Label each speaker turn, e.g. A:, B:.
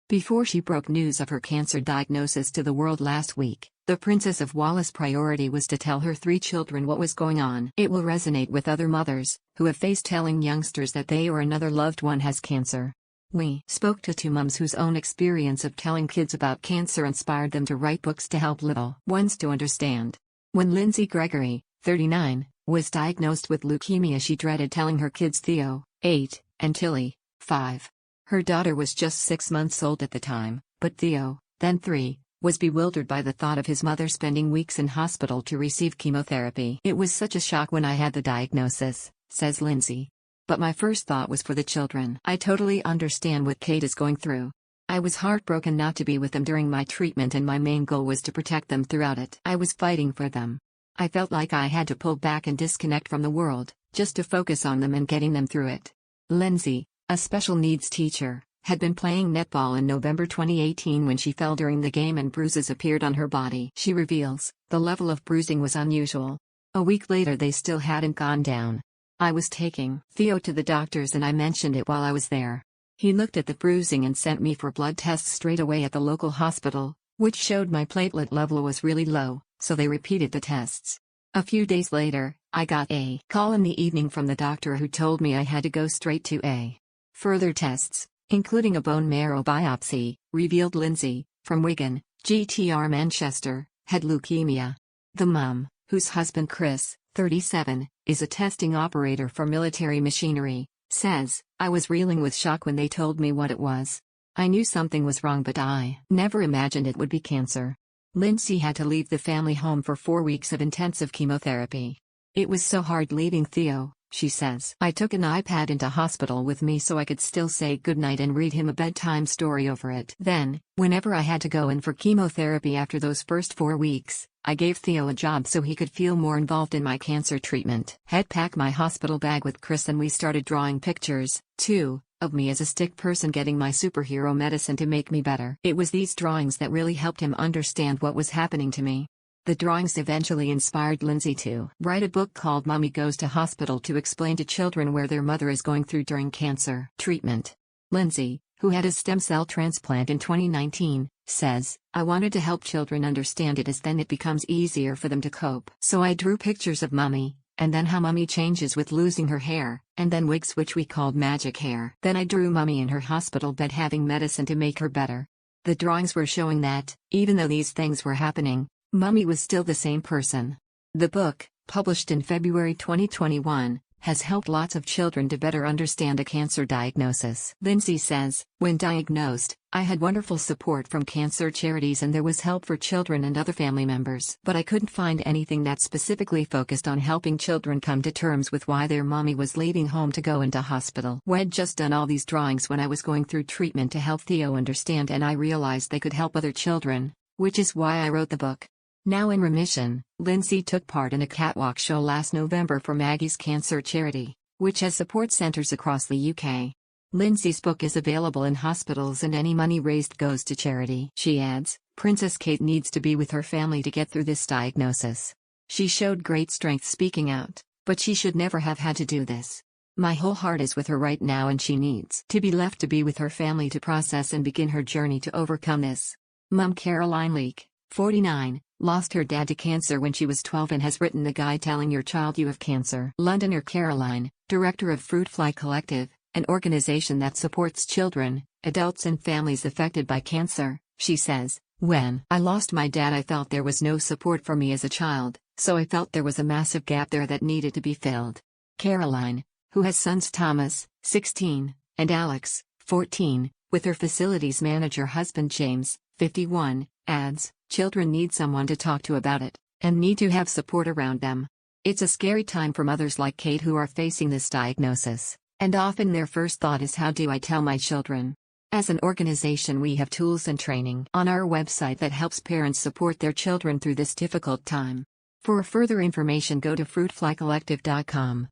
A: Before she broke news of her cancer diagnosis to the world last week, the Princess of Wallace's priority was to tell her 3 children what was going on. It will resonate with other mothers who have faced telling youngsters that they or another loved one has cancer. We spoke to 2 mums whose own experience of telling kids about cancer inspired them to write books to help little ones to understand. When Lindsay Gregory, 39, was diagnosed with leukemia, she dreaded telling her kids Theo, 8, and Tilly, 5. Her daughter was just 6 months old at the time, but Theo, then 3, was bewildered by the thought of his mother spending weeks in hospital to receive chemotherapy. "It was such a shock when I had the diagnosis," says Lindsay. "But my first thought was for the children. I totally understand what Kate is going through. I was heartbroken not to be with them during my treatment, and my main goal was to protect them throughout it. I was fighting for them. I felt like I had to pull back and disconnect from the world, just to focus on them and getting them through it." Lindsay, a special needs teacher, had been playing netball in November 2018 when she fell during the game and bruises appeared on her body. She reveals, "The level of bruising was unusual. A week later they still hadn't gone down. I was taking Theo to the doctors and I mentioned it while I was there. He looked at the bruising and sent me for blood tests straight away at the local hospital, which showed my platelet level was really low, so they repeated the tests. A few days later, I got a call in the evening from the doctor who told me I had to go straight to a further tests, including a bone marrow biopsy," revealed Lindsay, from Wigan, GTR Manchester, had leukemia. The mum, whose husband Chris, 37, is a testing operator for military machinery, says, "I was reeling with shock when they told me what it was. I knew something was wrong, but I never imagined it would be cancer." Lindsay had to leave the family home for 4 weeks of intensive chemotherapy. "It was so hard leaving Theo," she says. "I took an iPad into hospital with me so I could still say goodnight and read him a bedtime story over it. Then, whenever I had to go in for chemotherapy after those first 4 weeks, I gave Theo a job so he could feel more involved in my cancer treatment. Had packed my hospital bag with Chris and we started drawing pictures, too, of me as a sick person getting my superhero medicine to make me better. It was these drawings that really helped him understand what was happening to me." The drawings eventually inspired Lindsay to write a book called Mommy Goes to Hospital to explain to children where their mother is going through during cancer treatment. Lindsay, who had a stem cell transplant in 2019, says, "I wanted to help children understand it as then it becomes easier for them to cope. So I drew pictures of Mommy, and then how Mommy changes with losing her hair, and then wigs which we called magic hair. Then I drew Mommy in her hospital bed having medicine to make her better." The drawings were showing that, even though these things were happening, Mommy was still the same person. The book, published in February 2021, has helped lots of children to better understand a cancer diagnosis. Lindsay says, "When diagnosed, I had wonderful support from cancer charities and there was help for children and other family members. But I couldn't find anything that specifically focused on helping children come to terms with why their mommy was leaving home to go into hospital. We'd just done all these drawings when I was going through treatment to help Theo understand, and I realized they could help other children, which is why I wrote the book." Now in remission, Lindsay took part in a catwalk show last November for Maggie's Cancer Charity, which has support centers across the UK. Lindsay's book is available in hospitals and any money raised goes to charity. She adds, "Princess Kate needs to be with her family to get through this diagnosis. She showed great strength speaking out, but she should never have had to do this. My whole heart is with her right now and she needs to be left to be with her family to process and begin her journey to overcome this." Mum Caroline Leake, 49, lost her dad to cancer when she was 12 and has written the guide Telling Your Child You Have Cancer. Londoner Caroline, director of Fruit Fly Collective, an organization that supports children, adults and families affected by cancer, she says, "When I lost my dad I felt there was no support for me as a child, so I felt there was a massive gap there that needed to be filled." Caroline, who has sons Thomas, 16, and Alex, 14, with her facilities manager husband James, 51, adds, "Children need someone to talk to about it, and need to have support around them. It's a scary time for mothers like Kate who are facing this diagnosis, and often their first thought is, how do I tell my children?" As an organization we have tools and training on our website that helps parents support their children through this difficult time. For further information go to fruitflycollective.com.